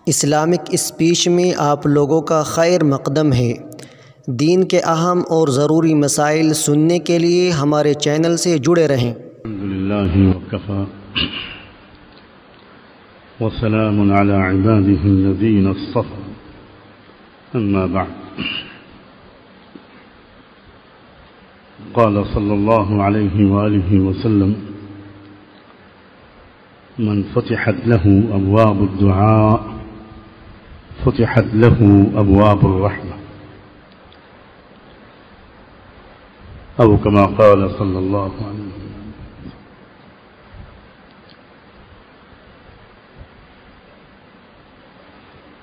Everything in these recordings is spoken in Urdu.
اسلامک اسپیچ میں آپ لوگوں کا خیر مقدم ہے۔ دین کے اہم اور ضروری مسائل سننے کے لیے ہمارے چینل سے جڑے رہیں۔ الحمدللہ وکفی وسلام علی عبادہ الذین اصطفی اما بعد قال صلی اللہ علیہ وآلہ وسلم من فتحت له ابواب الدعاء فتحت له ابواب الرحمة او كما قال صلی اللہ علیہ وسلم۔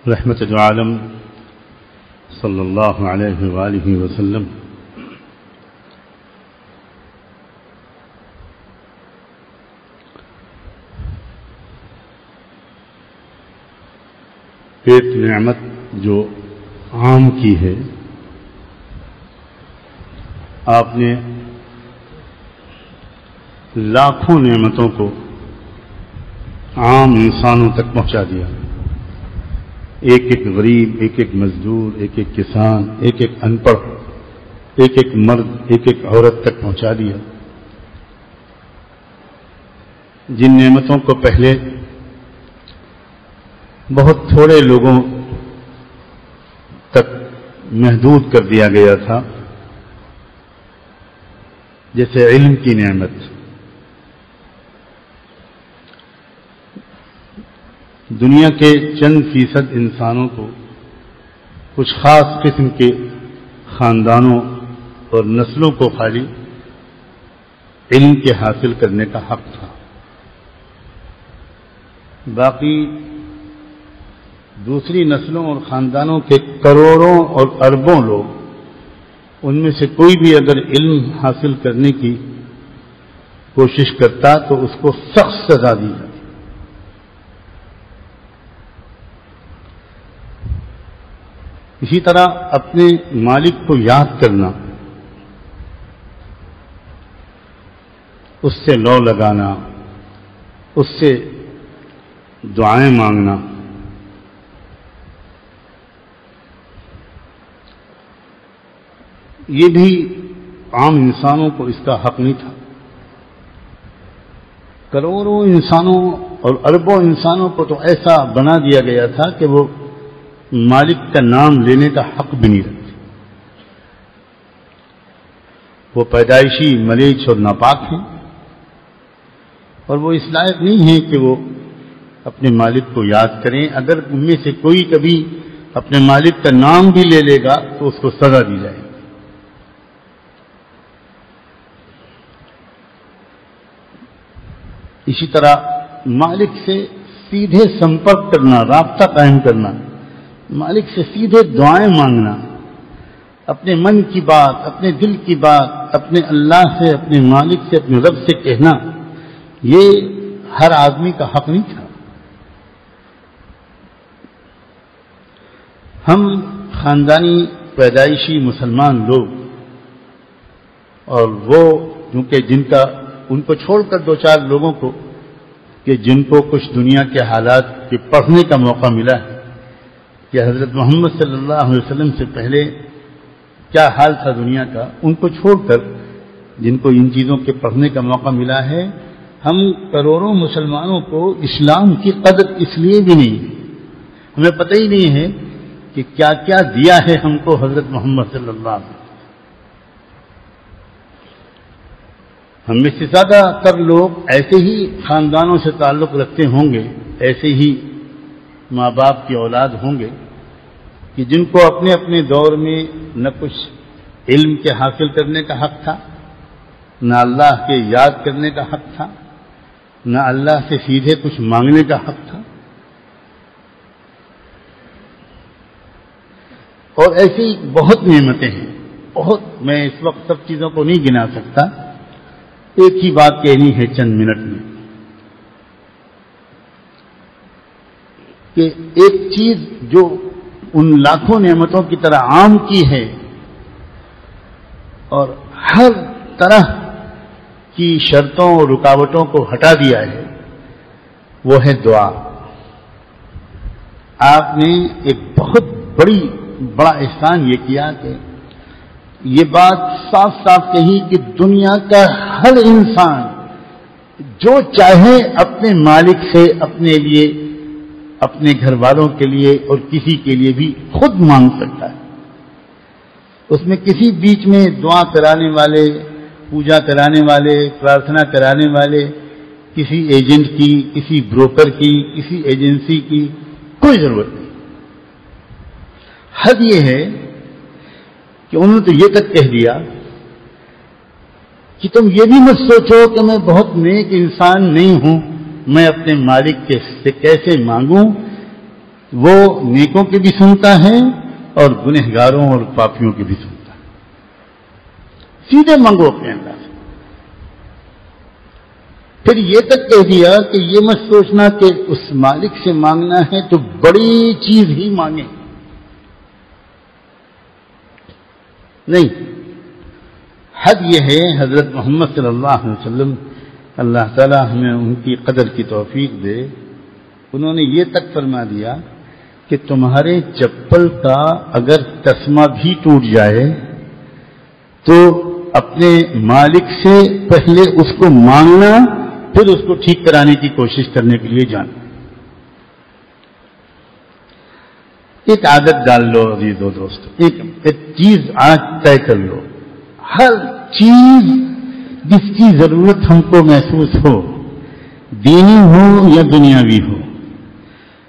رحمت العالم صلی اللہ علیہ وآلہ وسلم ایک نعمت جو عام کی ہے، آپ نے لاکھوں نعمتوں کو عام انسانوں تک پہنچا دیا۔ ایک ایک غریب، ایک ایک مزدور، ایک ایک کسان، ایک ایک ان پڑھ، ایک ایک مرد، ایک ایک عورت تک پہنچا دیا۔ جن نعمتوں کو پہلے بہت تھوڑے لوگوں تک محدود کر دیا گیا تھا، جیسے علم کی نعمت، دنیا کے چند فیصد انسانوں کو کچھ خاص قسم کے خاندانوں اور نسلوں کو خالی علم کے حاصل کرنے کا حق تھا۔ باقی دوسری نسلوں اور خاندانوں کے کروڑوں اور اربوں لوگ، ان میں سے کوئی بھی اگر علم حاصل کرنے کی کوشش کرتا تو اس کو سخت سزا دی جاتی۔ اسی طرح اپنے مالک کو یاد کرنا، اس سے لو لگانا، اس سے دعائیں مانگنا، یہ بھی عام انسانوں کو اس کا حق نہیں تھا۔ کروڑوں انسانوں اور اربوں انسانوں کو تو ایسا بنا دیا گیا تھا کہ وہ مالک کا نام لینے کا حق بھی نہیں رکھتے۔ وہ پیدائشی ملیچ اور ناپاک ہیں، اور وہ اس لائق نہیں ہیں کہ وہ اپنے مالک کو یاد کریں۔ اگر ان میں سے کوئی کبھی اپنے مالک کا نام بھی لے لے گا تو اس کو سزا دی جائے گی۔ اسی طرح مالک سے سیدھے سمپرک کرنا، رابطہ قائم کرنا، مالک سے سیدھے دعائیں مانگنا، اپنے من کی بات، اپنے دل کی بات اپنے اللہ سے، اپنے مالک سے، اپنے رب سے کہنا، یہ ہر آدمی کا حق نہیں تھا۔ ہم خاندانی پیدائشی مسلمان لوگ، اور وہ کیونکہ ان کو چھوڑ کر دو چار لوگوں کو کہ جن کو کچھ دنیا کے حالات کے پڑھنے کا موقع ملا ہے کہ حضرت محمد صلی اللہ علیہ وسلم سے پہلے کیا حال تھا دنیا کا، ان کو چھوڑ کر جن کو ان چیزوں کے پڑھنے کا موقع ملا ہے، ہم کروڑوں مسلمانوں کو اسلام کی قدر اس لیے بھی نہیں، ہمیں پتہ ہی نہیں ہے کہ کیا کیا دیا ہے ہم کو حضرت محمد صلی اللہ علیہ وسلم۔ ہم میں سے زیادہ تر لوگ ایسے ہی خاندانوں سے تعلق رکھتے ہوں گے، ایسے ہی ماں باپ کی اولاد ہوں گے کہ جن کو اپنے اپنے دور میں نہ کچھ علم کے حاصل کرنے کا حق تھا، نہ اللہ کے یاد کرنے کا حق تھا، نہ اللہ سے سیدھے کچھ مانگنے کا حق تھا، اور ایسی بہت نعمتیں ہیں، بہت۔ میں اس وقت سب چیزوں کو نہیں گنا سکتا، ایک ہی بات کہنی ہے چند منٹ میں کہ ایک چیز جو ان لاکھوں نعمتوں کی طرح عام کی ہے اور ہر طرح کی شرطوں اور رکاوٹوں کو ہٹا دیا ہے، وہ ہے دعا۔ آپ نے ایک بہت بڑا احسان یہ کیا کہ یہ بات صاف صاف کہی کہ دنیا کا ہر انسان جو چاہے اپنے مالک سے اپنے لیے، اپنے گھر والوں کے لیے اور کسی کے لیے بھی خود مانگ سکتا ہے. اس میں کسی بیچ میں دعا کرانے والے، پوجا کرانے والے، پرارتھنا کرانے والے، کسی ایجنٹ کی، کسی بروکر کی، کسی ایجنسی کی کوئی ضرورت نہیں. حد یہ ہے کہ انہوں نے تو یہ تک کہہ دیا کہ تم یہ بھی مت سوچو کہ میں بہت نیک انسان نہیں ہوں، میں اپنے مالک سے کیسے مانگوں. وہ نیکوں کے بھی سنتا ہے اور گنہگاروں اور پاپیوں کے بھی سنتا ہے. سیدھے مانگو اپنے اللہ سے. پھر یہ تک کہہ دیا کہ یہ مت سوچنا کہ اس مالک سے مانگنا ہے تو بڑی چیز ہی مانگیں. نہیں، حد یہ ہے حضرت محمد صلی اللہ علیہ وسلم، اللہ تعالیٰ ہمیں ان کی قدر کی توفیق دے، انہوں نے یہ تک فرما دیا کہ تمہارے چپل کا اگر تسمہ بھی ٹوٹ جائے تو اپنے مالک سے پہلے اس کو مانگنا، پھر اس کو ٹھیک کرانے کی کوشش کرنے کے لیے جانا. ایک عادت ڈال لو عزیزو دوستو، ایک چیز آج طے کر لو. ہر چیز جس کی ضرورت ہم کو محسوس ہو، دینی ہو یا دنیاوی ہو،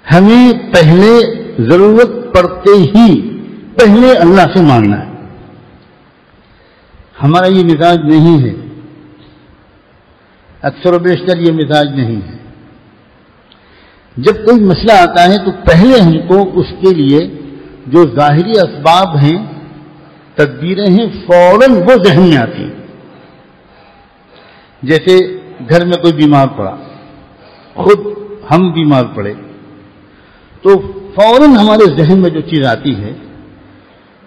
ہمیں پہلے ضرورت پڑتے ہی پہلے اللہ سے مانگنا ہے. ہمارا یہ مزاج نہیں ہے، اکثر و بیشتر یہ مزاج نہیں ہے. جب کوئی مسئلہ آتا ہے تو پہلے ہم کو اس کے لیے جو ظاہری اسباب ہیں، تدبیریں ہیں، فوراً وہ ذہن میں آتی ہیں. جیسے گھر میں کوئی بیمار پڑا، خود ہم بیمار پڑے تو فوراً ہمارے ذہن میں جو چیز آتی ہے،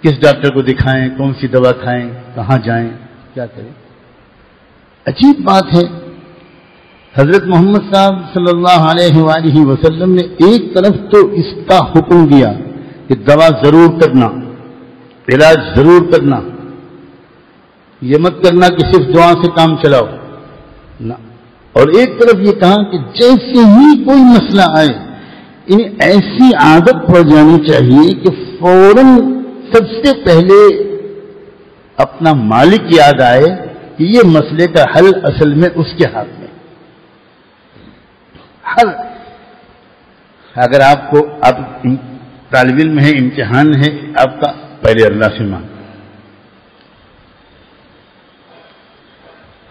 کس ڈاکٹر کو دکھائیں، کون سی دوا کھائیں، کہاں جائیں، کیا کریں. عجیب بات ہے، حضرت محمد صاحب صلی اللہ علیہ وآلہ وسلم نے ایک طرف تو اس کا حکم دیا کہ دوا ضرور کرنا، علاج ضرور کرنا، یہ مت کرنا کہ صرف دعا سے کام چلاؤ نہ. اور ایک طرف یہ کہا کہ جیسے ہی کوئی مسئلہ آئے انہیں ایسی عادت پڑ جانی چاہیے کہ فوراً سب سے پہلے اپنا مالک یاد آئے کہ یہ مسئلے کا حل اصل میں اس کے ہاتھ میں. اگر آپ کو اب طالب علم ہے، امتحان ہے آپ کا، پہلے اللہ سے مانگ.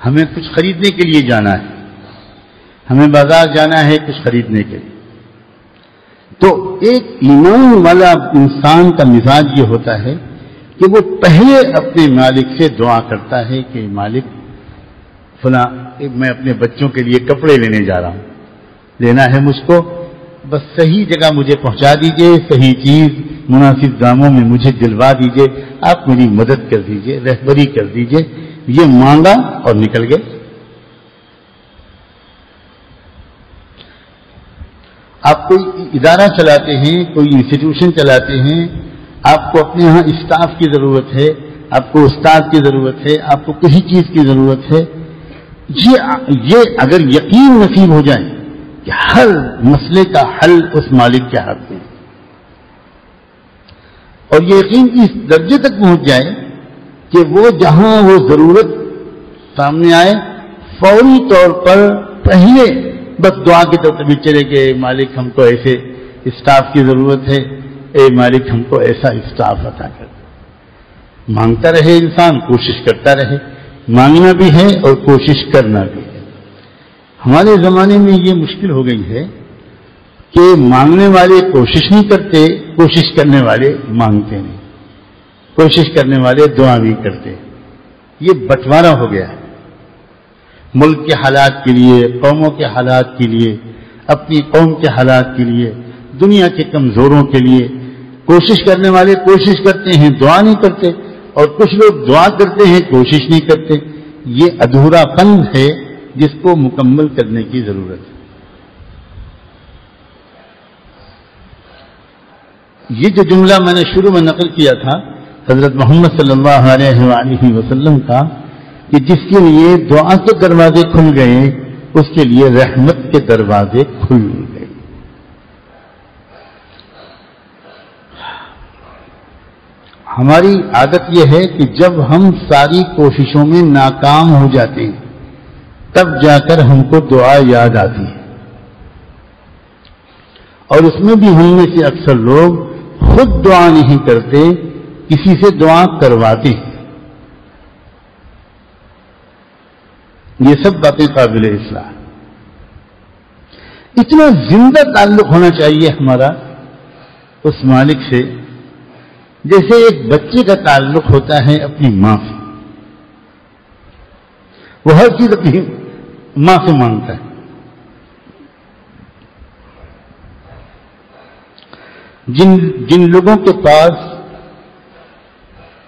ہمیں کچھ خریدنے کے لیے جانا ہے، ہمیں بازار جانا ہے کچھ خریدنے کے لیے، تو ایک ایمان والا انسان کا مزاج یہ ہوتا ہے کہ وہ پہلے اپنے مالک سے دعا کرتا ہے کہ مالک فلاں میں اپنے بچوں کے لیے کپڑے لینے جا رہا ہوں، لینا ہے مجھ کو، بس صحیح جگہ مجھے پہنچا دیجئے، صحیح چیز مناسب داموں میں مجھے دلوا دیجئے، آپ میری مدد کر دیجئے، رہبری کر دیجئے. یہ مانگا اور نکل گئے. آپ کوئی ادارہ چلاتے ہیں، کوئی انسٹیٹیوشن چلاتے ہیں، آپ کو اپنے یہاں اسٹاف کی ضرورت ہے، آپ کو استاد کی ضرورت ہے، آپ کو کسی چیز کی ضرورت ہے. یہ اگر یقین نصیب ہو جائے کہ ہر مسئلے کا حل اس مالک کے ہاتھ میں، اور یہ یقین اس درجے تک پہنچ جائے کہ وہ جہاں وہ ضرورت سامنے آئے فوری طور پر پہلے بس دعا کی طرف چلے کہ مالک ہم کو ایسے اسٹاف کی ضرورت ہے، اے مالک ہم کو ایسا اسٹاف عطا کر. مانگتا رہے انسان، کوشش کرتا رہے. مانگنا بھی ہے اور کوشش کرنا بھی ہے. ہمارے زمانے میں یہ مشکل ہو گئی ہے کہ مانگنے والے کوشش نہیں کرتے، کوشش کرنے والے مانگتے نہیں، کوشش کرنے والے دعا نہیں کرتے. یہ بٹوارا ہو گیا ہے. ملک کے حالات کے لیے، قوموں کے حالات کے لیے، اپنی قوم کے حالات کے لیے، دنیا کے کمزوروں کے لیے کوشش کرنے والے کوشش کرتے ہیں، دعا نہیں کرتے، اور کچھ لوگ دعا کرتے ہیں، کوشش نہیں کرتے. یہ ادھورا پن ہے جس کو مکمل کرنے کی ضرورت ہے. یہ جو جملہ میں نے شروع میں نقل کیا تھا حضرت محمد صلی اللہ علیہ وآلہ وسلم کا کہ جس کے لیے دعا کے دروازے کھل گئے اس کے لیے رحمت کے دروازے کھل گئے. ہماری عادت یہ ہے کہ جب ہم ساری کوششوں میں ناکام ہو جاتے ہیں تب جا کر ہم کو دعا یاد آتی ہے، اور اس میں بھی ہم میں سے اکثر لوگ خود دعا نہیں کرتے، کسی سے دعا کرواتے ہیں. یہ سب باتیں قابل اصلاح. اتنا زندہ تعلق ہونا چاہیے ہمارا اس مالک سے جیسے ایک بچے کا تعلق ہوتا ہے اپنی ماں سے. وہ ہر چیز اپنی ماں سے مانگتا ہے. جن لوگوں کے پاس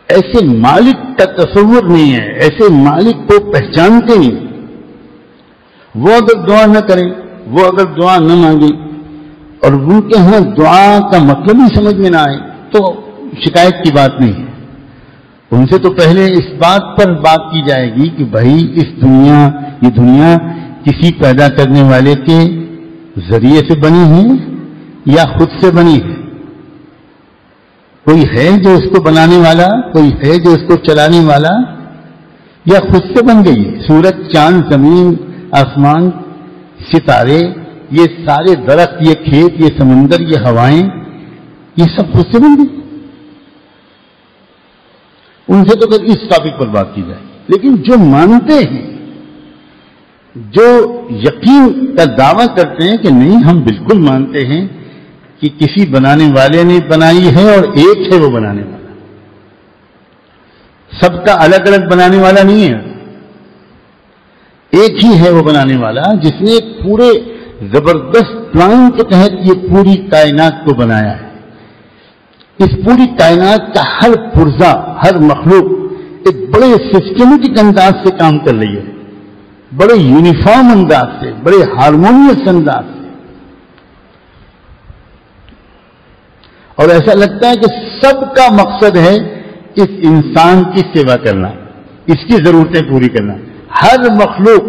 ایسے مالک کا تصور نہیں ہے، ایسے مالک کو پہچانتے نہیں، وہ اگر دعا نہ کریں، وہ اگر دعا نہ مانگیں اور ان کے ہاں دعا کا مطلب ہی سمجھ میں نہ آئے تو شکایت کی بات نہیں ہے. ان سے تو پہلے اس بات پر بات کی جائے گی کہ بھائی یہ دنیا کسی پیدا کرنے والے کے ذریعے سے بنی ہے یا خود سے بنی ہے. کوئی ہے جو اس کو بنانے والا، کوئی ہے جو اس کو چلانے والا، یا خود سے بن گئی؟ سورج، چاند، زمین، آسمان، ستارے، یہ سارے درخت، یہ کھیت، یہ سمندر، یہ ہوائیں، یہ سب خود سے بن گئی. ان سے تو پھر اس ٹاپک پر بات کی جائے. لیکن جو مانتے ہیں، جو یقین کا دعویٰ کرتے ہیں کہ نہیں ہم بالکل مانتے ہیں کہ کسی بنانے والے نے بنائی ہے اور ایک ہے وہ بنانے والا، سب کا الگ الگ بنانے والا نہیں ہے، ایک ہی ہے وہ بنانے والا جس نے پورے زبردست پلان کے تحت یہ پوری کائنات کو بنایا ہے. اس پوری کائنات کا ہر پرزہ، ہر مخلوق ایک بڑے سسٹمیٹک انداز سے کام کر رہی ہے، بڑے یونیفارم انداز سے، بڑے ہارمونیس انداز سے. اور ایسا لگتا ہے کہ سب کا مقصد ہے اس انسان کی سیوا کرنا، اس کی ضرورتیں پوری کرنا. ہر مخلوق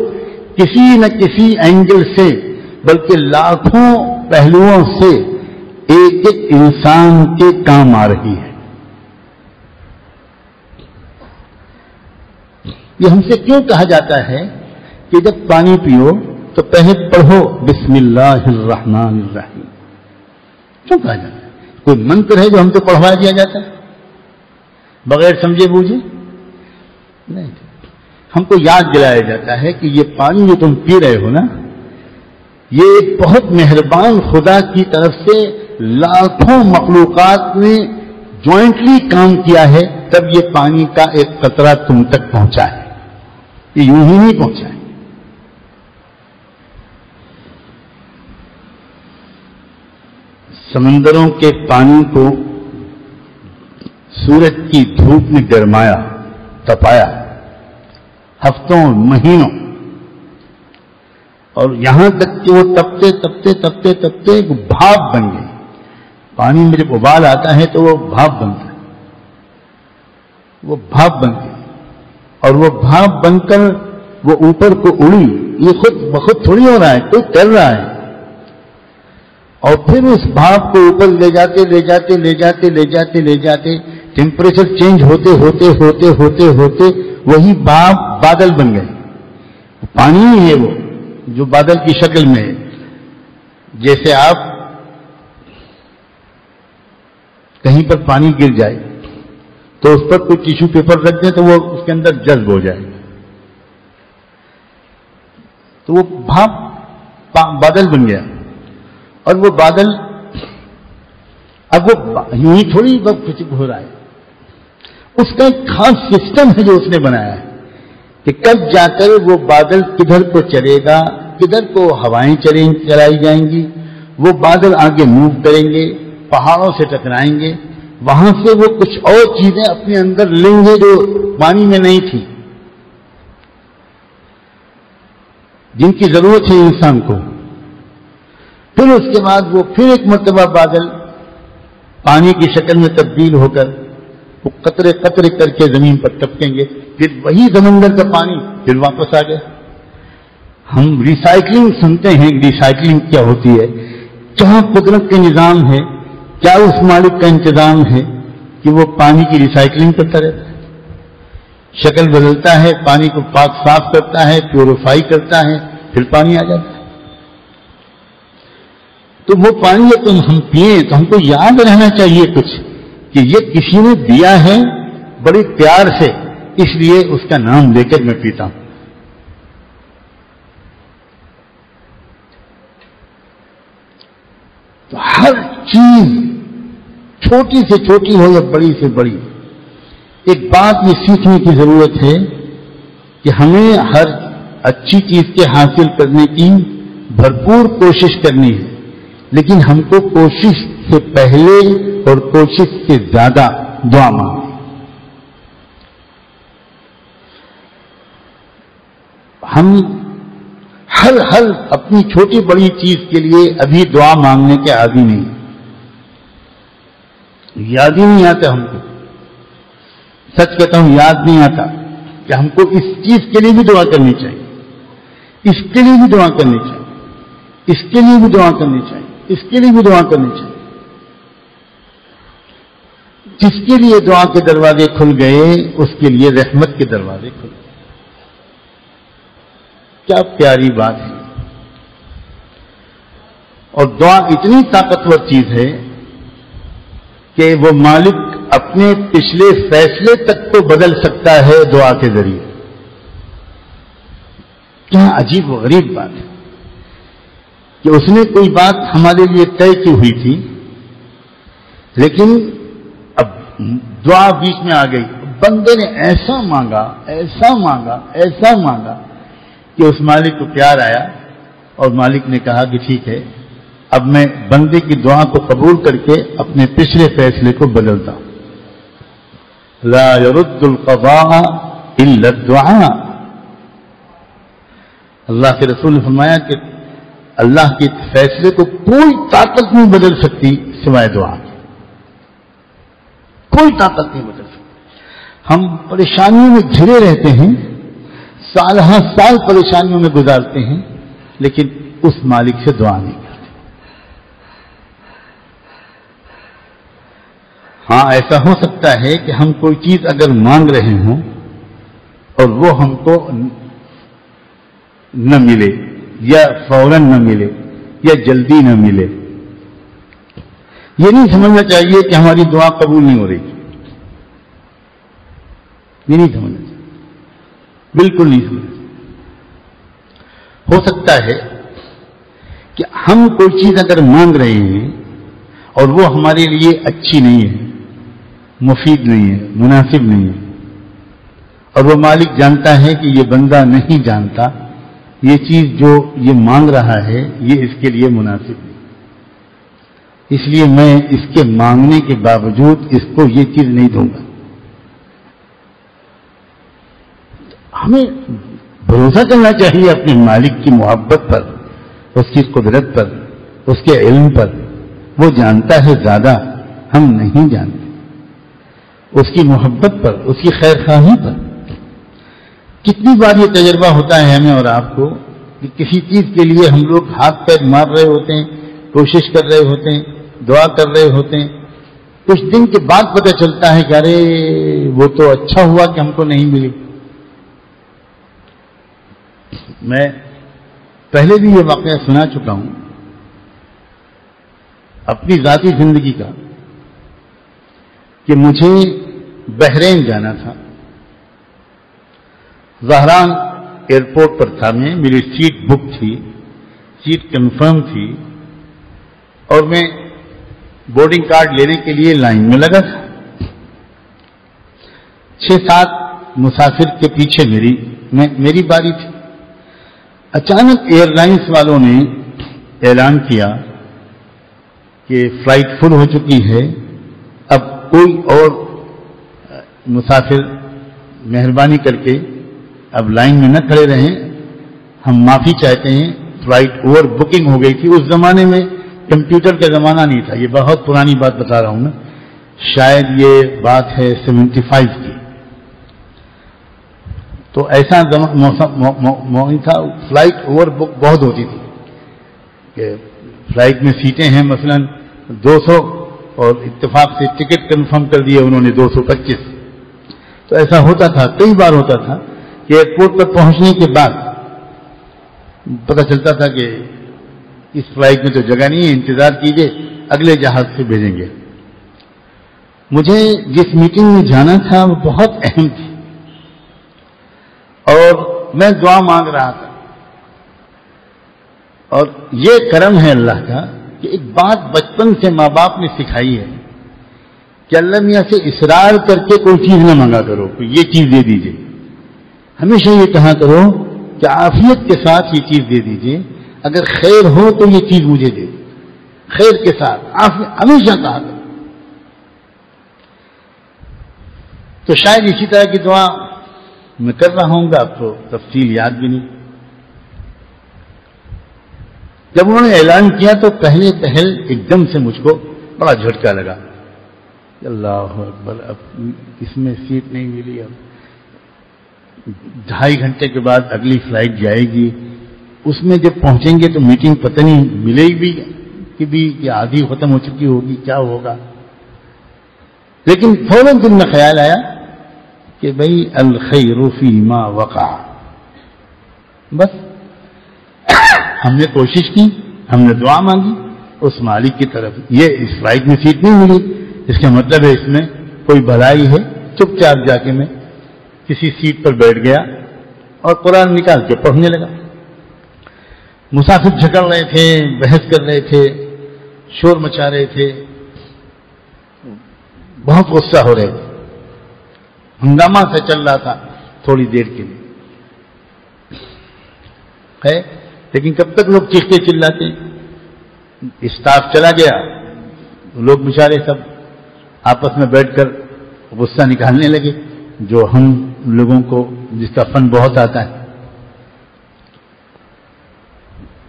کسی نہ کسی اینگل سے، بلکہ لاکھوں پہلوؤں سے ایک ایک انسان کے کام آ رہی ہے. یہ ہم سے کیوں کہا جاتا ہے کہ جب پانی پیو تو پہلے پڑھو بسم اللہ الرحمن الرحیم؟ کیوں کہا جاتا ہے؟ کوئی منتر ہے جو ہم سے پڑھوا دیا جاتا ہے بغیر سمجھے بوجھے؟ نہیں، ہم کو یاد دلایا جاتا ہے کہ یہ پانی جو تم پی رہے ہو نا، یہ ایک بہت مہربان خدا کی طرف سے لاکھوں مخلوقات نے جوائنٹلی کام کیا ہے، تب یہ پانی کا ایک قطرہ تم تک پہنچا ہے. یہ یوں ہی نہیں پہنچا ہے. سمندروں کے پانی کو سورج کی دھوپ نے گرمایا، تپایا ہفتوں، مہینوں، اور یہاں تک کہ وہ تپتے تپتے تپتے تپتے ایک بھاپ بن گئی. پانی میں جب ابال آتا ہے تو وہ بھاپ بنتا ہے، وہ بھاپ بن گئی، اور وہ بھاپ بن کر وہ اوپر کو اڑی. یہ خود بخود تھوڑی ہو رہا ہے، کوئی کر رہا ہے. اور پھر اس بھاپ کو اوپر لے جاتے لے جاتے لے جاتے لے جاتے لے جاتے ٹیمپریچر چینج ہوتے ہوتے ہوتے ہوتے ہوتے وہی بھاپ بادل بن گئے. پانی ہی ہے وہ جو بادل کی شکل میں ہے. جیسے آپ کہیں پر پانی گر جائے تو اس پر کوئی ٹیشو پیپر رکھ دیں تو وہ اس کے اندر جذب ہو جائے، تو وہ بھاپ بادل بن گیا. اور وہ بادل اب وہ یوں ہی تھوڑی بہت ہو رہا ہے، اس کا ایک خاص سسٹم ہے جو اس نے بنایا ہے کہ کب جا کر وہ بادل کدھر کو چلے گا، کدھر کو ہوائیں چلائی جائیں گی، وہ بادل آگے موو کریں گے، پہاڑوں سے ٹکرائیں گے، وہاں سے وہ کچھ اور چیزیں اپنے اندر لیں گے جو پانی میں نہیں تھی، جن کی ضرورت ہے انسان کو. پھر اس کے بعد وہ پھر ایک مرتبہ بادل پانی کی شکل میں تبدیل ہو کر وہ قطرے قطرے کر کے زمین پر ٹپکیں گے، پھر وہی سمندر کا پانی پھر واپس آ گیا۔ ہم ریسائکلنگ سنتے ہیں، ریسائکلنگ کیا ہوتی ہے؟ جہاں قدرت کا نظام ہے، کیا اس مالک کا انتظام ہے کہ وہ پانی کی ریسائکلنگ کرتا رہتا ہے، شکل بدلتا ہے، پانی کو پاک صاف کرتا ہے، پیوریفائی کرتا ہے، پھر پانی آ جاتا ہے۔ تو وہ پانی تم ہم پئیں تو ہم کو یاد رہنا چاہیے کچھ کہ یہ کسی نے دیا ہے بڑے پیار سے، اس لیے اس کا نام لے کر میں پیتا ہوں۔ تو ہر چیز چھوٹی سے چھوٹی ہو یا بڑی سے بڑی، ایک بات یہ سیکھنے کی ضرورت ہے کہ ہمیں ہر اچھی چیز کے حاصل کرنے کی بھرپور کوشش کرنی ہے، لیکن ہم کو کوشش سے پہلے اور کوشش سے زیادہ دعا مانگیں۔ ہم ہر اپنی چھوٹی بڑی چیز کے لیے ابھی دعا مانگنے کے عادی نہیں، یاد ہی نہیں آتا ہم کو، سچ کہتا ہوں یاد نہیں آتا کہ ہم کو اس چیز کے لیے بھی دعا کرنی چاہیے، اس کے لیے بھی دعا کرنی چاہیے، اس کے لیے بھی دعا کرنی چاہیے، اس کے لیے بھی دعا کرنی چاہیے۔ جس کے لیے دعا کے دروازے کھل گئے اس کے لیے رحمت کے دروازے کھل گئے۔ کیا پیاری بات ہے۔ اور دعا اتنی طاقتور چیز ہے کہ وہ مالک اپنے پچھلے فیصلے تک کو بدل سکتا ہے دعا کے ذریعے۔ کیا عجیب و غریب بات ہے کہ اس نے کوئی بات ہمارے لیے طے کی ہوئی تھی، لیکن اب دعا بیچ میں آ گئی، بندے نے ایسا مانگا ایسا مانگا ایسا مانگا کہ اس مالک کو پیار آیا اور مالک نے کہا کہ ٹھیک ہے، اب میں بندے کی دعا کو قبول کر کے اپنے پچھلے فیصلے کو بدلتا ہوں۔ لا يرد القضاء الا الدعاء۔ اللہ کے رسول نے فرمایا کہ اللہ کے فیصلے کو کوئی طاقت نہیں بدل سکتی سوائے دعا کی، کوئی طاقت نہیں بدل سکتی۔ ہم پریشانیوں میں گھرے رہتے ہیں، سال ہاں سال پریشانیوں میں گزارتے ہیں، لیکن اس مالک سے دعا نہیں کرتے۔ ہاں ایسا ہو سکتا ہے کہ ہم کوئی چیز اگر مانگ رہے ہوں اور وہ ہم کو نہ ملے یا فوراً نہ ملے یا جلدی نہ ملے، یہ نہیں سمجھنا چاہیے کہ ہماری دعا قبول نہیں ہو رہی، یہ نہیں سمجھنا چاہیے، بالکل نہیں سمجھنا چاہیے۔ ہو سکتا ہے کہ ہم کوئی چیز اگر مانگ رہے ہیں اور وہ ہمارے لیے اچھی نہیں ہے، مفید نہیں ہے، مناسب نہیں ہے، اور وہ مالک جانتا ہے کہ یہ بندہ نہیں جانتا یہ چیز جو یہ مانگ رہا ہے یہ اس کے لیے مناسب نہیں، اس لیے میں اس کے مانگنے کے باوجود اس کو یہ چیز نہیں دوں گا۔ ہمیں بھروسہ کرنا چاہیے اپنے مالک کی محبت پر، اس کی قدرت پر، اس کے علم پر۔ وہ جانتا ہے زیادہ، ہم نہیں جانتے، اس کی محبت پر، اس کی خیر خواہی پر۔ کتنی بار یہ تجربہ ہوتا ہے ہمیں اور آپ کو کہ کسی چیز کے لیے ہم لوگ ہاتھ پیر مار رہے ہوتے ہیں، کوشش کر رہے ہوتے ہیں، دعا کر رہے ہوتے ہیں، کچھ دن کے بعد پتہ چلتا ہے کہ ارے وہ تو اچھا ہوا کہ ہم کو نہیں ملی۔ میں پہلے بھی یہ واقعہ سنا چکا ہوں اپنی ذاتی زندگی کا کہ مجھے بحرین جانا تھا، زہران ایئرپورٹ پر تھا، میری سیٹ بک تھی، سیٹ کنفرم تھی، اور میں بورڈنگ کارڈ لینے کے لیے لائن میں لگا تھا۔ 6-7 مسافر کے پیچھے میری باری تھی۔ اچانک ایئر لائنس والوں نے اعلان کیا کہ فلائٹ فل ہو چکی ہے، اب کوئی اور مسافر مہربانی کر کے اب لائن میں نہ کھڑے رہیں، ہم معافی چاہتے ہیں، فلائٹ اوور بکنگ ہو گئی تھی۔ اس زمانے میں کمپیوٹر کا زمانہ نہیں تھا. یہ بہت پرانی بات بتا رہا ہوں میں, شاید یہ بات ہے 75 کی. تو ایسا موسم تھا, فلائٹ اوور بک بہت ہوتی تھی کہ فلائٹ میں سیٹیں ہیں مثلا 200 اور اتفاق سے ٹکٹ کنفرم کر دیا انہوں نے 225. تو ایسا ہوتا تھا, کئی بار ہوتا تھا کہ ایئرپورٹ پر پہنچنے کے بعد پتہ چلتا تھا کہ اس فلائٹ میں تو جگہ نہیں ہے, انتظار کیجیے اگلے جہاز سے بھیجیں گے. مجھے جس میٹنگ میں جانا تھا وہ بہت اہم تھی اور میں دعا مانگ رہا تھا. اور یہ کرم ہے اللہ کا کہ ایک بات بچپن سے ماں باپ نے سکھائی ہے کہ اللہ میاں سے اصرار کر کے کوئی چیز نہ مانگا کرو کہ یہ چیز دے دیجیے. ہمیشہ یہ کہا کرو کہ عافیت کے ساتھ یہ چیز دے دیجیے, اگر خیر ہو تو یہ چیز مجھے دے, خیر کے ساتھ ہمیشہ کہا کرو. تو شاید اسی طرح کی دعا میں کر رہا ہوں گا, آپ کو تفصیل یاد بھی نہیں. جب انہوں نے اعلان کیا تو پہلے پہل ایک دم سے مجھ کو بڑا جھٹکا لگا. اللہ اکبر, اب اس میں سیٹ نہیں ملی, اب 2.5 گھنٹے کے بعد اگلی فلائٹ جائے گی, اس میں جب پہنچیں گے تو میٹنگ پتہ نہیں ملے گی کہ آدھی ختم ہو چکی ہوگی, کیا ہوگا. لیکن فوراً دل میں خیال آیا کہ بھائی الخیر فی ما وقع. بس ہم نے کوشش کی, ہم نے دعا مانگی اس مالک کی طرف. یہ اس فلائٹ میں سیٹ نہیں ملی, اس کا مطلب ہے اس میں کوئی بھلائی ہے. چپ چاپ جا کے میں کسی سیٹ پر بیٹھ گیا اور قرآن نکال کے پڑھنے لگا. مسافر جھگڑ رہے تھے, بحث کر رہے تھے, شور مچا رہے تھے, بہت غصہ ہو رہے تھے, ہنگامہ سے چل رہا تھا تھوڑی دیر کے لیے ہے. لیکن کب تک لوگ چیختے چلاتے, اسٹاف چلا گیا, لوگ بیچارے سب آپس میں بیٹھ کر غصہ نکالنے لگے, جو ہم لوگوں کو جس کا فن بہت آتا ہے.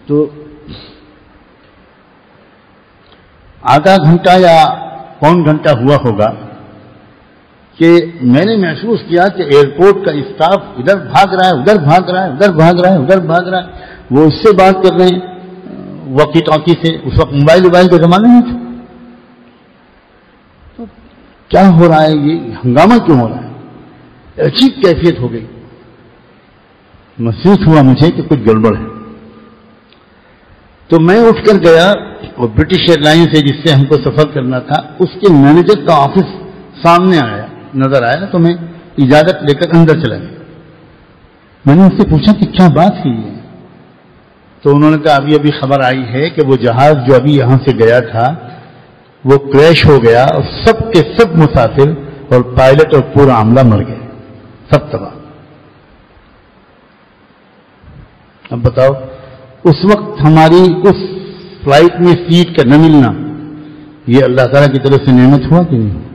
تو آدھا گھنٹہ یا پون گھنٹہ ہوا ہوگا کہ میں نے محسوس کیا کہ ایئرپورٹ کا اسٹاف ادھر بھاگ رہا ہے, ادھر بھاگ رہا ہے, ادھر بھاگ رہا ہے, ادھر بھاگ رہا ہے. وہ اس سے بات کر رہے ہیں واکی ٹاکی سے. اس وقت موبائل کا زمانہ نہیں تھا. تو کیا ہو رہا ہے, یہ ہنگامہ کیوں ہو رہا ہے؟ عجیب کیفیت ہو گئی. محسوس ہوا مجھے کہ کچھ گڑبڑ ہے. تو میں اٹھ کر گیا اور برٹش ایئر لائن سے جس سے ہم کو سفر کرنا تھا اس کے مینیجر کا آفس سامنے نظر آیا, تو میں اجازت لے کر اندر چلا گیا. میں نے اس سے پوچھا کہ کیا بات ہے یہ؟ تو انہوں نے کہا ابھی ابھی خبر آئی ہے کہ وہ جہاز جو ابھی یہاں سے گیا تھا وہ کریش ہو گیا اور سب کے سب مسافر اور پائلٹ اور پورا عملہ مر گئے, سب تباہ. اب بتاؤ اس وقت ہماری اس فلائٹ میں سیٹ کا نہ ملنا یہ اللہ تعالیٰ کی طرف سے نعمت ہوا کہ نہیں؟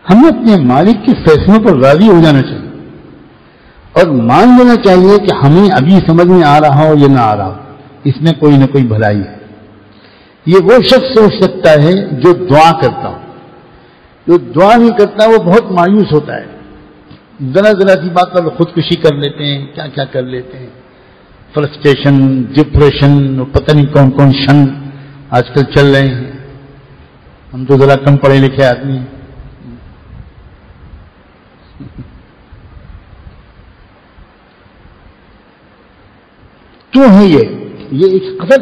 ہمیں اپنے مالک کے فیصلوں پر راضی ہو جانا چاہیے اور مان لینا چاہیے کہ ہمیں ابھی سمجھ میں آ رہا ہو یا نہ آ رہا ہو, اس میں کوئی نہ کوئی بھلائی ہے. یہ وہ شخص سوچ سکتا ہے جو دعا کرتا ہو. جو دعا نہیں کرتا وہ بہت مایوس ہوتا ہے. ذرا ذرا سی بات پر خودکشی کر لیتے ہیں, کیا کیا کر لیتے ہیں, فرسٹریشن, ڈپریشن, پتہ نہیں کون کون شن آج کل چل رہے ہیں. ہم تو ذرا کم پڑھے لکھے آدمی ہیں. کیوں ہے یہ اس قدر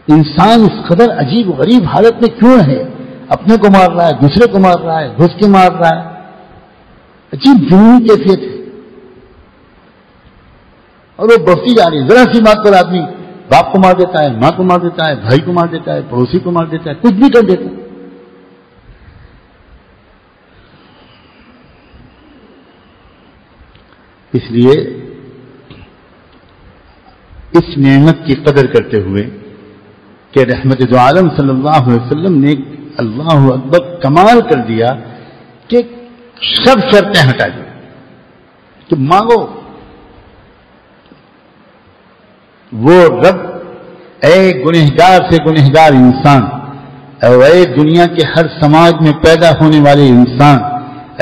انسان اس قدر عجیب و غریب حالت میں کیوں ہے؟ اپنے کو مار رہا ہے, دوسرے کو مار رہا ہے, گھس کے مار رہا ہے. عجیب جنونی کیفیت ہے اور وہ بڑھتی جا رہی ہے. ذرا سی بات پر آدمی باپ کو مار دیتا ہے, ماں کو مار دیتا ہے, بھائی کو مار دیتا ہے, پڑوسی کو مار دیتا ہے, کچھ بھی کر دیتا ہے. اس لیے اس نعمت کی قدر کرتے ہوئے کہ رحمت دو عالم صلی اللہ علیہ وسلم نے اللہ اکبر کمال کر دیا کہ سب شرطیں ہٹا دی کہ مانگو. وہ رب اے گنہگار سے گنہگار انسان، اے دنیا کے ہر سماج میں پیدا ہونے والے انسان،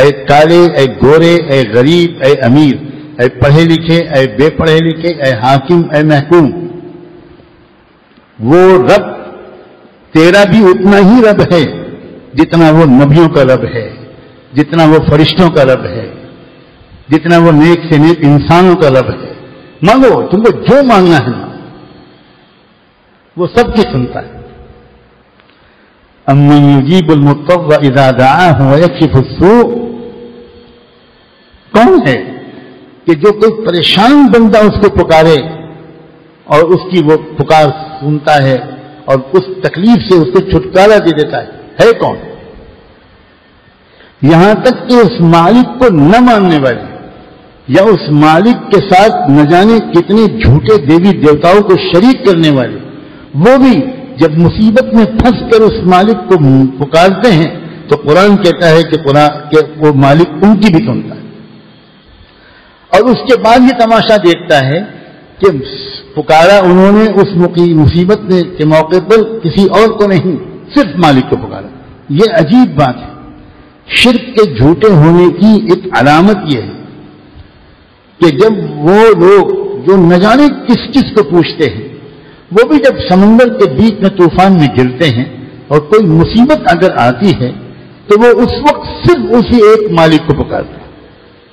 اے کالے، اے گورے، اے غریب، اے امیر، اے پڑھے لکھے، اے بے پڑھے لکھے، اے حاکم، اے محکوم، وہ رب تیرا بھی اتنا ہی رب ہے جتنا وہ نبیوں کا رب ہے، جتنا وہ فرشتوں کا رب ہے، جتنا وہ نیک سے نیک انسانوں کا رب ہے۔ مانگو، تم کو جو مانگنا ہے وہ سب کی سنتا ہے۔ امن یجیب المضطر اذا دعاہ ویکشف السوء، کون ہے کہ جو کوئی پریشان بندہ اس کو پکارے اور اس کی وہ پکار سنتا ہے اور اس تکلیف سے اس کو چھٹکارا دے دیتا ہے کون؟ یہاں تک کہ اس مالک کو نہ ماننے والے یا اس مالک کے ساتھ نہ جانے کتنے جھوٹے دیوی دیوتاؤں کو شریک کرنے والے، وہ بھی جب مصیبت میں پھنس کر اس مالک کو پکارتے ہیں تو قرآن کہتا ہے کہ وہ مالک ان کی بھی سنتا ہے، اور اس کے بعد یہ تماشا دیکھتا ہے کہ پکارا انہوں نے اس مصیبت کے موقع پر کسی اور کو نہیں، صرف مالک کو پکارا۔ یہ عجیب بات ہے۔ شرک کے جھوٹے ہونے کی ایک علامت یہ ہے کہ جب وہ لوگ جو نہ جانے کس کس کو پوچھتے ہیں، وہ بھی جب سمندر کے بیچ میں طوفان میں گرتے ہیں اور کوئی مصیبت اگر آتی ہے تو وہ اس وقت صرف اسی ایک مالک کو پکارتے ہیں،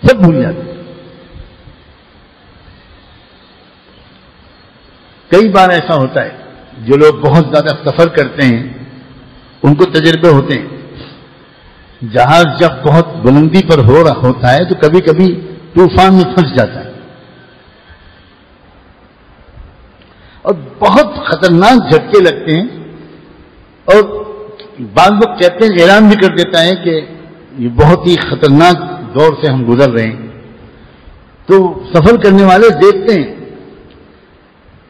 سب بھول جاتے ہیں۔ کئی بار ایسا ہوتا ہے، جو لوگ بہت زیادہ سفر کرتے ہیں ان کو تجربے ہوتے ہیں، جہاز جب بہت بلندی پر ہوتا ہے تو کبھی کبھی طوفان میں پھنس جاتا ہے اور بہت خطرناک جھٹکے لگتے ہیں، اور بعض لوگ کہتے ہیں، اعلان بھی کر دیتا ہے کہ یہ بہت ہی خطرناک دور سے ہم گزر رہے ہیں۔ تو سفر کرنے والے دیکھتے ہیں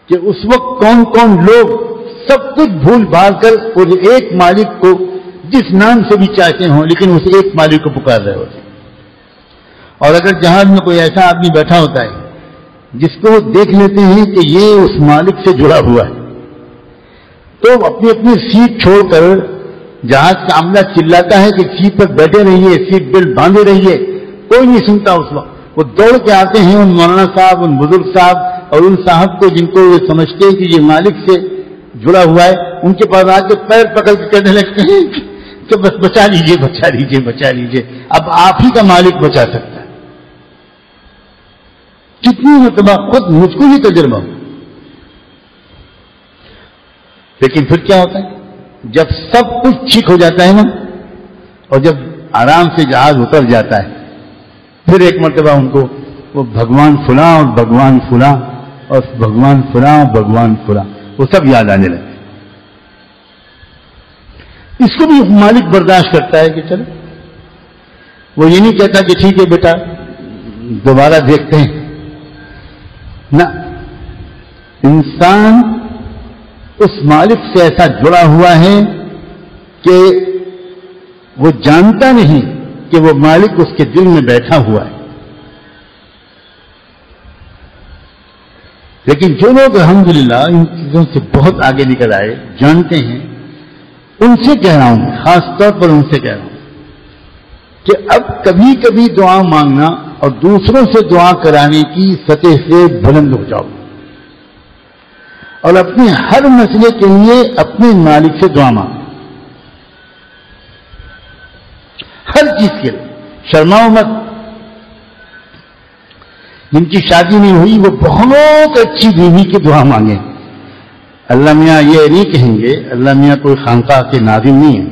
کہ اس وقت کون کون لوگ سب کچھ بھول بھال کر اس ایک مالک کو جس نام سے بھی چاہتے ہوں لیکن اس ایک مالک کو پکار رہے ہوتے ہیں۔ اور اگر جہاز میں کوئی ایسا آدمی بیٹھا ہوتا ہے جس کو وہ دیکھ لیتے ہیں کہ یہ اس مالک سے جڑا ہوا ہے، تو اپنی اپنی سیٹ چھوڑ کر جہاز کا عملہ چلاتا ہے کہ سیٹ پر بیٹھے رہیے، سیٹ بیلٹ باندھے رہیے، کوئی نہیں سنتا۔ اس وقت وہ دوڑ کے آتے ہیں ان مولانا صاحب، ان بزرگ صاحب اور ان صاحب کو جن کو وہ سمجھتے ہیں کہ یہ مالک سے جڑا ہوا ہے، ان کے پاس آ کے پیر پکڑ کے کہنے لگتے ہیں کہ بس بچا لیجئے بچا لیجئے بچا لیجئے، اب آپ ہی کا مالک بچا سکتا ہے۔ کتنی مرتبہ خود مجھ کو یہ تجربہ ہو۔ لیکن پھر کیا ہوتا ہے، جب سب کچھ ٹھیک ہو جاتا ہے نا، اور جب آرام سے جہاز اتر جاتا ہے، پھر ایک مرتبہ ان کو وہ بھگوان فلاں اور بھگوان فلاں اور بھگوان فلاں اور بھگوان فلاں وہ سب یاد آنے لگے۔ اس کو بھی مالک برداشت کرتا ہے کہ چلو، وہ یہ نہیں کہتا کہ ٹھیک ہے بیٹا دوبارہ دیکھتے ہیں، نہ، انسان اس مالک سے ایسا جڑا ہوا ہے کہ وہ جانتا نہیں کہ وہ مالک اس کے دل میں بیٹھا ہوا ہے۔ لیکن جو لوگ الحمدللہ ان چیزوں سے بہت آگے نکل آئے، جانتے ہیں، ان سے کہہ رہا ہوں، خاص طور پر ان سے کہہ رہا ہوں کہ اب کبھی کبھی دعا مانگنا اور دوسروں سے دعا کرانے کی سطح سے بلند ہو جاؤ، اور اپنے ہر مسئلے کے لیے اپنے مالک سے دعا مانگو، ہر چیز کے لیے شرماؤ مت۔ جن کی شادی نہیں ہوئی وہ بہت اچھی بیوی کی دعا مانگیں، اللہ میاں یہ نہیں کہیں گے، اللہ میاں کوئی خانقاہ کے ناظم نہیں ہے،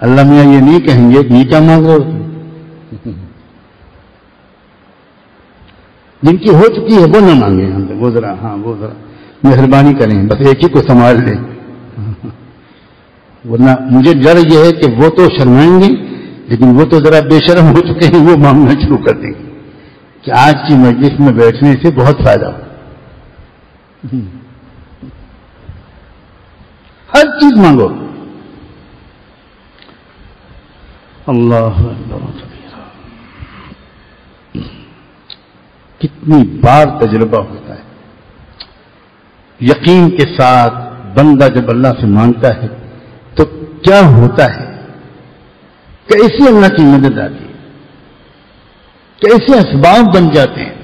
اللہ میاں یہ نہیں کہیں گے کہ یہ کیا مانگ رہے ہو۔ جن کی ہو چکی ہے وہ نہ مانگیں، وہ ذرا مہربانی کریں، بس ایک ہی کو سنبھال لیں، ورنہ مجھے ڈر یہ ہے کہ وہ تو شرمائیں گے لیکن وہ تو ذرا بے شرم ہو چکے ہیں، وہ مانگنا شروع کر دیں گے کہ آج کی مجلس میں بیٹھنے سے بہت فائدہ ہو۔ ہر چیز مانگو، اللہ کتنی بار تجربہ ہوتا ہے یقین کے ساتھ بندہ جب اللہ سے مانگتا ہے تو کیا ہوتا ہے، کیسی اللہ کی مدد آتی ہے، کیسے اسباب بن جاتے ہیں.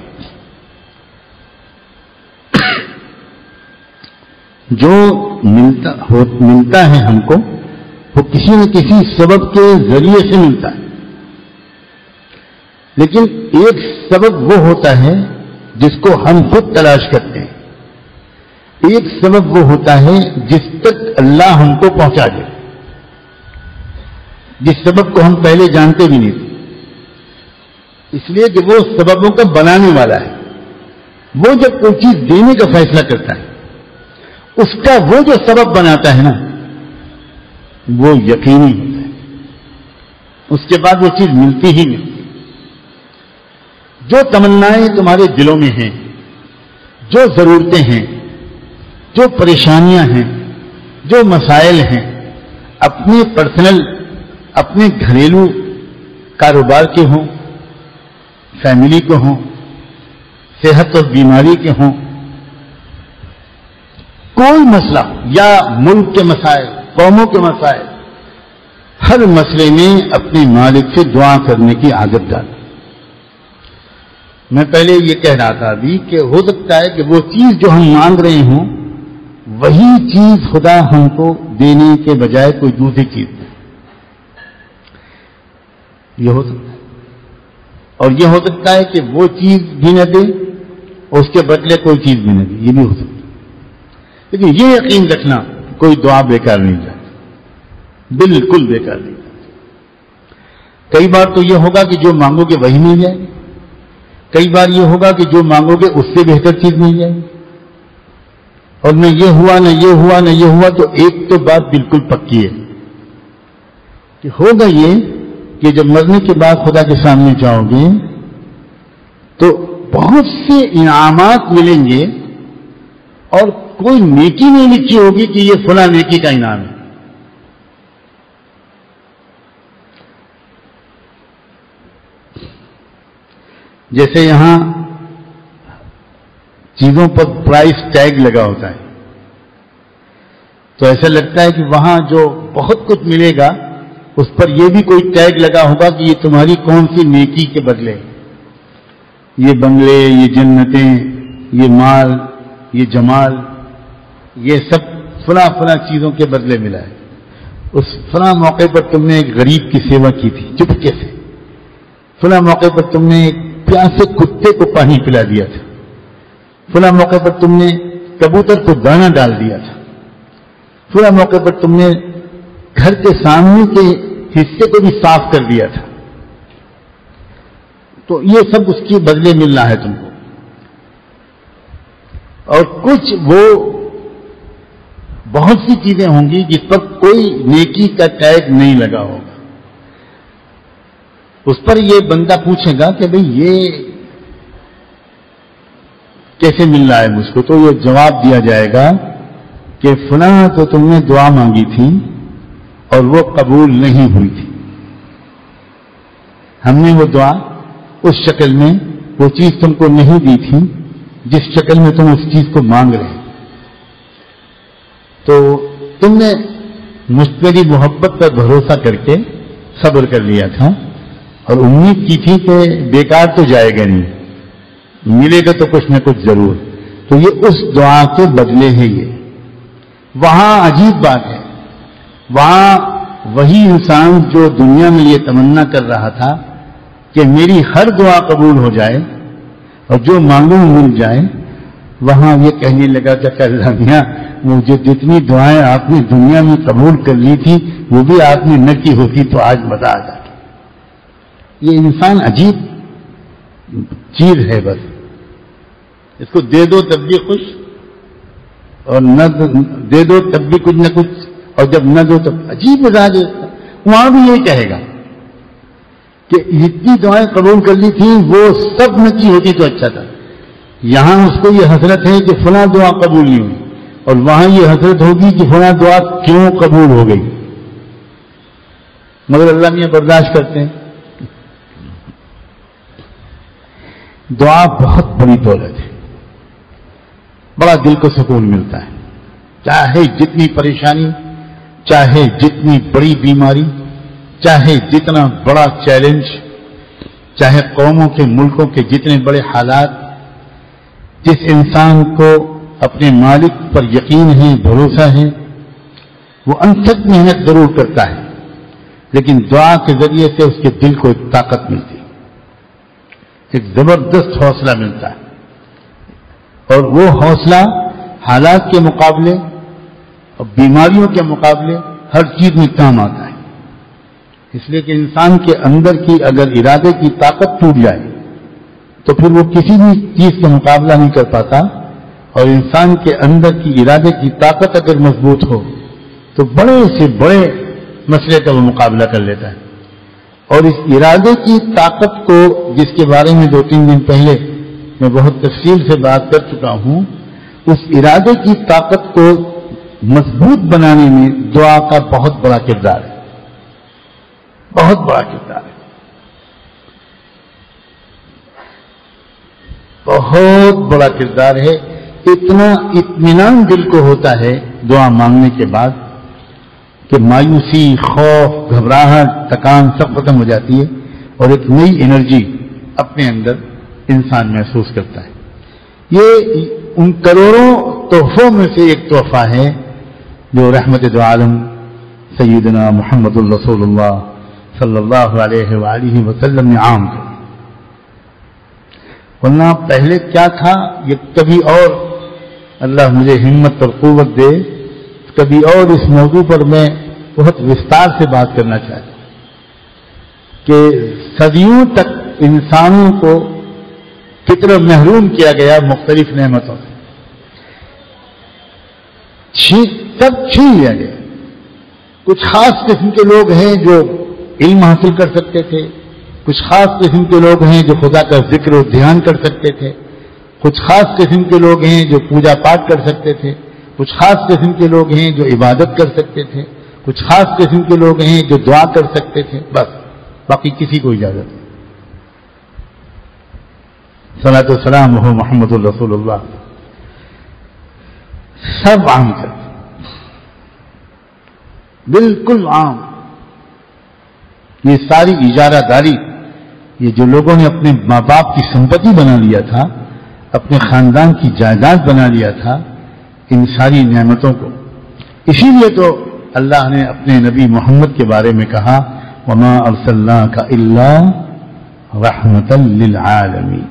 جو ملتا ہے ہم کو وہ کسی نہ کسی سبب کے ذریعے سے ملتا ہے، لیکن ایک سبب وہ ہوتا ہے جس کو ہم خود تلاش کرتے ہیں، ایک سبب وہ ہوتا ہے جس تک اللہ ہم کو پہنچا دے، جس سبب کو ہم پہلے جانتے بھی نہیں تھے، اس لیے کہ وہ سببوں کا بنانے والا ہے. وہ جب کوئی چیز دینے کا فیصلہ کرتا ہے، اس کا وہ جو سبب بناتا ہے نا، وہ یقینی ہوتا ہے، اس کے بعد وہ چیز ملتی ہی نہیں. جو تمنائیں تمہارے دلوں میں ہیں، جو ضرورتیں ہیں، جو پریشانیاں ہیں، جو مسائل ہیں، اپنے پرسنل، اپنے گھریلو کاروبار کے ہوں، فیملی کے ہوں، صحت اور بیماری کے ہوں، کوئی مسئلہ یا ملک کے مسائل، قوموں کے مسائل، ہر مسئلے میں اپنے مالک سے دعا کرنے کی عادت ڈال. میں پہلے یہ کہہ رہا تھا ابھی کہ ہو سکتا ہے کہ وہ چیز جو ہم مانگ رہے ہوں وہی چیز خدا ہم کو دینے کے بجائے کوئی دوسری چیز دے. یہ ہو سکتا ہے. اور یہ ہو سکتا ہے کہ وہ چیز بھی نہ دے اور اس کے بدلے کوئی چیز بھی نہ دے، یہ بھی ہو سکتا ہے. لیکن یہ یقین رکھنا کوئی دعا بیکار نہیں جاتی، بالکل بیکار نہیں جاتی. کئی بار تو یہ ہوگا کہ جو مانگو گے وہی مل جائے گی، کئی بار یہ ہوگا کہ جو مانگو گے اس سے بہتر چیز مل جائے گی. اور نہ یہ ہوا نہ یہ ہوا نہ یہ ہوا، تو ایک تو بات بالکل پکی ہے کہ ہوگا یہ کہ جب مرنے کے بعد خدا کے سامنے جاؤ گے تو بہت سے انعامات ملیں گے اور کوئی نیکی نہیں لکھی ہوگی کہ یہ فلاں نیکی کا انعام ہے. جیسے یہاں چیزوں پر پرائس ٹیگ لگا ہوتا ہے تو ایسا لگتا ہے کہ وہاں جو بہت کچھ ملے گا اس پر یہ بھی کوئی ٹیگ لگا ہوگا کہ یہ تمہاری کون سی نیکی کے بدلے، یہ بنگلے، یہ جنتیں، یہ مال، یہ جمال، یہ سب فلاں فلاں چیزوں کے بدلے ملا ہے. اس فلاں موقع پر تم نے ایک غریب کی سیوا کی تھی چپکے سے، فلاں موقع پر تم نے ایک پیاسے کتے کو پانی پلا دیا تھا، فلاں موقع پر تم نے کبوتر کو دانا ڈال دیا تھا، فلاں موقع پر تم نے گھر کے سامنے کے حصے کو بھی صاف کر دیا تھا. تو یہ سب اس کے بدلے ملنا ہے تم کو. اور کچھ وہ بہت سی چیزیں ہوں گی جس پر کوئی نیکی کا ٹیگ نہیں لگا ہوگا. اس پر یہ بندہ پوچھے گا کہ بھئی یہ کیسے مل رہا ہے مجھ کو، تو یہ جواب دیا جائے گا کہ فلاں تو تم نے دعا مانگی تھی اور وہ قبول نہیں ہوئی تھی، ہم نے وہ دعا اس شکل میں وہ چیز تم کو نہیں دی تھی جس شکل میں تم اس چیز کو مانگ رہے. تو تم نے مجھ میری محبت پر بھروسہ کر کے صبر کر لیا تھا اور امید کی تھی کہ بیکار تو جائے گا نہیں، ملے گا تو کچھ نہ کچھ ضرور. تو یہ اس دعا کے بدلے ہے. یہ وہاں عجیب بات ہے، وہاں وہی انسان جو دنیا میں یہ تمنا کر رہا تھا کہ میری ہر دعا قبول ہو جائے اور جو مانگوں مل جائے، وہاں یہ کہنے لگا کہ اللہ میاں مجھے جتنی دعائیں آپ نے دنیا میں قبول کر لی تھی وہ بھی آپ نے نہ کی ہوتی تو آج مزہ آ جاتا. یہ انسان عجیب چیز ہے، بس اس کو دے دو تب بھی خوش اور نہ دے دو تب بھی کچھ نہ کچھ، اور جب نہ دو تب عجیب مزاج ہے. وہاں بھی یہی کہے گا کہ جتنی دعائیں قبول کر لی تھیں وہ سب نہ کی ہوتی تو اچھا تھا. یہاں اس کو یہ حسرت ہے کہ فلاں دعا قبول نہیں ہوئی، اور وہاں یہ حسرت ہوگی کہ فلاں دعا کیوں قبول ہو گئی. مگر اللہ میاں برداشت کرتے ہیں. دعا بہت بڑی دولت ہے، بڑا دل کو سکون ملتا ہے. چاہے جتنی پریشانی، چاہے جتنی بڑی بیماری، چاہے جتنا بڑا چیلنج، چاہے قوموں کے ملکوں کے جتنے بڑے حالات، جس انسان کو اپنے مالک پر یقین ہے، بھروسہ ہے، وہ انتھک محنت ضرور کرتا ہے، لیکن دعا کے ذریعے سے اس کے دل کو ایک طاقت ملتی ہے، ایک زبردست حوصلہ ملتا ہے. اور وہ حوصلہ حالات کے مقابلے اور بیماریوں کے مقابلے ہر چیز میں کام آتا ہے. اس لیے کہ انسان کے اندر کی اگر ارادے کی طاقت ٹوٹ جائے تو پھر وہ کسی بھی چیز کا مقابلہ نہیں کر پاتا، اور انسان کے اندر کی ارادے کی طاقت اگر مضبوط ہو تو بڑے سے بڑے مسئلے کا وہ مقابلہ کر لیتا ہے. اور اس ارادے کی طاقت کو، جس کے بارے میں 2-3 دن پہلے میں بہت تفصیل سے بات کر چکا ہوں، اس ارادے کی طاقت کو مضبوط بنانے میں دعا کا بہت بڑا کردار ہے، بہت بڑا کردار ہے، بہت بڑا کردار ہے. اتنا اطمینان دل کو ہوتا ہے دعا مانگنے کے بعد کہ مایوسی، خوف، گھبراہٹ، تکان سب ختم ہو جاتی ہے، اور ایک نئی انرجی اپنے اندر انسان محسوس کرتا ہے. یہ ان کروڑوں تحفوں میں سے ایک تحفہ ہے جو رحمت دو عالم سیدنا محمد الرسول اللہ صلی اللہ علیہ وآلہ وسلم نے عام کیا. ورنہ پہلے کیا تھا، یہ کبھی اور اللہ مجھے ہمت اور قوت دے، کبھی اور اس موضوع پر میں بہت وستار سے بات کرنا چاہتا ہوں کہ صدیوں تک انسانوں کو فطر محروم کیا گیا مختلف نعمتوں سے، سب چھین لیا گیا. کچھ خاص قسم کے لوگ ہیں جو علم حاصل کر سکتے تھے، کچھ خاص قسم کے لوگ ہیں جو خدا کا ذکر و دھیان کر سکتے تھے، کچھ خاص قسم کے لوگ ہیں جو پوجا پاٹ کر سکتے تھے، کچھ خاص قسم کے لوگ ہیں جو عبادت کر سکتے تھے، کچھ خاص قسم کے لوگ ہیں جو دعا کر سکتے تھے، بس باقی کسی کو اجازت نہیں. صلاۃ والسلام ہو محمد الرسول اللہ، سب عام کر، بالکل عام. یہ ساری اجارہ داری، یہ جو لوگوں نے اپنے ماں باپ کی سمپتی بنا لیا تھا، اپنے خاندان کی جائیداد بنا لیا تھا، ان ساری نعمتوں کو، اسی لیے تو اللہ نے اپنے نبی محمد کے بارے میں کہا وما ارسلناک الا رحمتا للعالمین،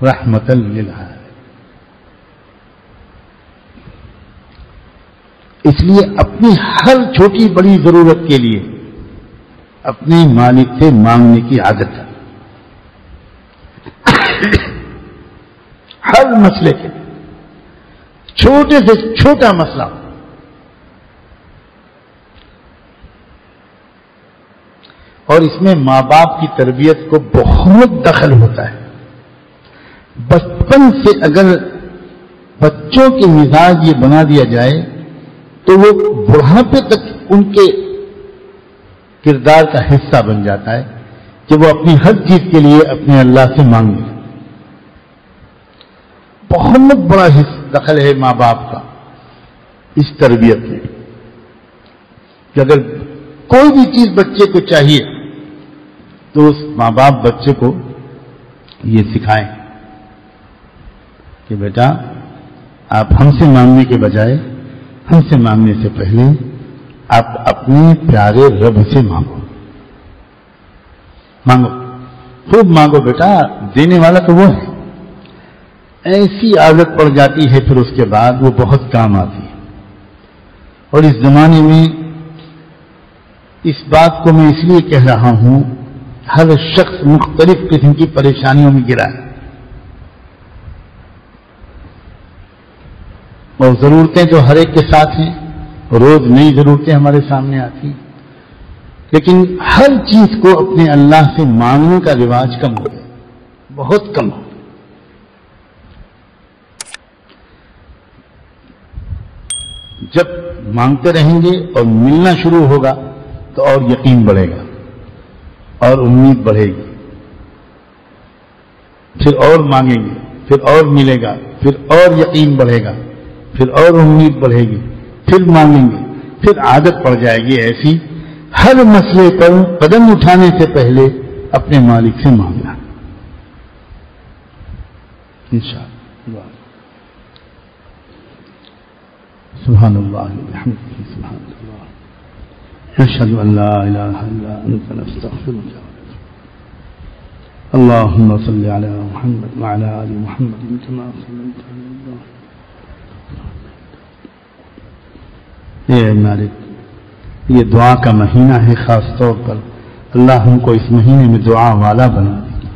رحمتا للعالمین. اس لیے اپنی ہر چھوٹی بڑی ضرورت کے لیے اپنے مالک سے مانگنے کی عادت ہے، ہر مسئلے کے لیے، چھوٹے سے چھوٹا مسئلہ. اور اس میں ماں باپ کی تربیت کو بہت دخل ہوتا ہے. بچپن سے اگر بچوں کے مزاج یہ بنا دیا جائے تو وہ بڑھاپے تک ان کے کردار کا حصہ بن جاتا ہے کہ وہ اپنی ہر چیز کے لیے اپنے اللہ سے مانگے. بہت بڑا دخل ہے ماں باپ کا اس تربیت میں کہ اگر کوئی بھی چیز بچے کو چاہیے تو اس ماں باپ بچے کو یہ سکھائیں کہ بیٹا آپ ہم سے مانگنے کے بجائے، ہم سے مانگنے سے پہلے آپ اپنے پیارے رب سے مانگو، مانگو، خوب مانگو بیٹا، دینے والا تو وہ ہے. ایسی عادت پڑ جاتی ہے پھر اس کے بعد وہ بہت کام آتی ہے. اور اس زمانے میں اس بات کو میں اس لیے کہہ رہا ہوں، ہر شخص مختلف قسم کی پریشانیوں میں گرا ہے، اور ضرورتیں تو ہر ایک کے ساتھ ہیں، روز نئی ضرورتیں ہمارے سامنے آتی ہیں، لیکن ہر چیز کو اپنے اللہ سے مانگنے کا رواج کم ہو گیا، بہت کم ہو. جب مانگتے رہیں گے اور ملنا شروع ہوگا تو اور یقین بڑھے گا اور امید بڑھے گی، پھر اور مانگیں گے پھر اور ملے گا، پھر اور یقین بڑھے گا، پھر اور امید بڑھے گی، پھر مانگیں گے، پھر عادت پڑ جائے گی ایسی ہر مسئلے پر قدم اٹھانے سے پہلے اپنے مالک سے مانگنا انشاءاللہ۔ سبحان اللہ وبحمدہ، سبحان اللہ، اشہد ان لا الہ الا انت نستغفرک۔ اللهم صل على محمد وعلى آل محمد كما صليت على إبراهيم۔ اے مالک، یہ دعا کا مہینہ ہے، خاص طور پر اللہ ہم کو اس مہینے میں دعا والا بنا دیجیے،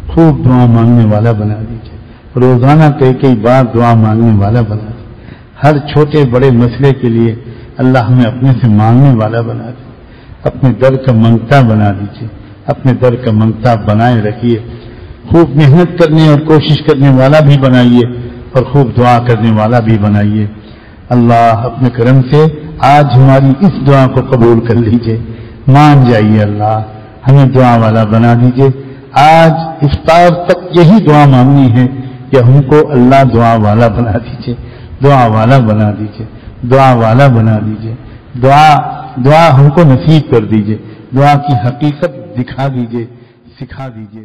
خوب دعا مانگنے والا بنا دیجیے، روزانہ کئی بار دعا مانگنے والا بنا دیجیے، ہر چھوٹے بڑے مسئلے کے لیے اللہ ہمیں اپنے سے مانگنے والا بنا دیجیے، اپنے در کا منگتا بنا دیجیے، اپنے در کا منگتا بنائے رکھیے، خوب محنت کرنے اور کوشش کرنے والا بھی بنائیے اور خوب دعا کرنے والا بھی بنائیے۔ اللہ اپنے کرم سے آج ہماری اس دعا کو قبول کر لیجئے، مان جائیے، اللہ ہمیں دعا والا بنا دیجئے۔ آج افطار تک یہی دعا مانگنی ہے کہ ہم کو اللہ دعا والا بنا دیجئے، دعا والا بنا دیجئے، دعا والا بنا دیجئے، دعا ہم کو نصیب کر دیجئے، دعا کی حقیقت دکھا دیجئے، سکھا دیجئے۔